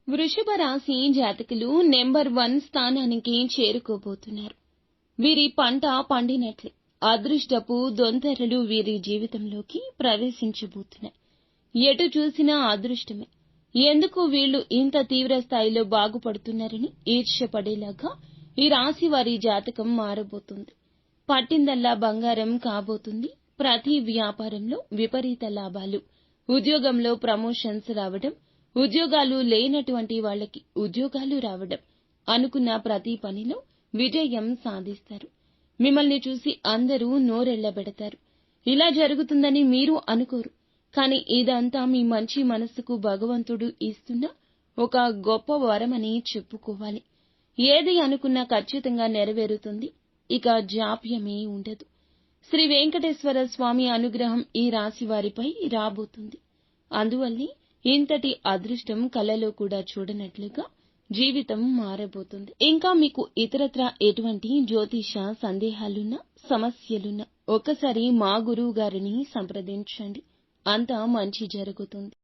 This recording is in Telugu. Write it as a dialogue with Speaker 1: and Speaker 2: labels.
Speaker 1: వృషభ రాశి జాతకులు నెంబర్ 1 స్థానానికి చేరుకోబోతున్నారు. వీరి పంట పండినట్లే. అదృష్టపు దొంతరలు వీరి జీవితంలోకి ప్రవేశించబోతున్నాయి. ఎటు చూసినా అదృష్టమే. ఎందుకు వీళ్ళు ఇంత తీవ్ర స్థాయిలో బాగుపడుతున్నారని ఈర్ష్యపడేలాగా ఈ రాశి వారి జాతకం మారబోతుంది. పట్టిందల్లా బంగారం కాబోతుంది. ప్రతి వ్యాపారంలో విపరీత లాభాలు, ఉద్యోగంలో ప్రమోషన్స్ రావడం, ఉద్యోగాలు లేనటువంటి వాళ్ళకి ఉద్యోగాలు రావడం, అనుకున్న ప్రతి పనిలో విజయం సాధిస్తారు. మిమ్మల్ని చూసి అందరూ నోరెళ్లబెడతారు. ఇలా జరుగుతుందని మీరు అనుకోరు. కానీ ఇదంతా మీ మంచి మనస్సుకు భగవంతుడు ఇస్తున్న ఒక గొప్ప వరమని చెప్పుకోవాలి. ఏది అనుకున్నా ఖచ్చితంగా నెరవేరుతుంది. ఇక జాప్యమే ఉండదు. శ్రీ వెంకటేశ్వర స్వామి అనుగ్రహం ఈ రాశి వారిపై రాబోతుంది. అందువల్లే ఇంతటి అదృష్టం కలలో కూడా చూడనట్లుగా జీవితం మారబోతుంది. ఇంకా మీకు ఇతరత్రా ఎటువంటి జ్యోతిష సందేహాలున్నా, సమస్యలున్నా ఒక్కసారి మా గురువు గారిని సంప్రదించండి. అంతా మంచి జరుగుతుంది.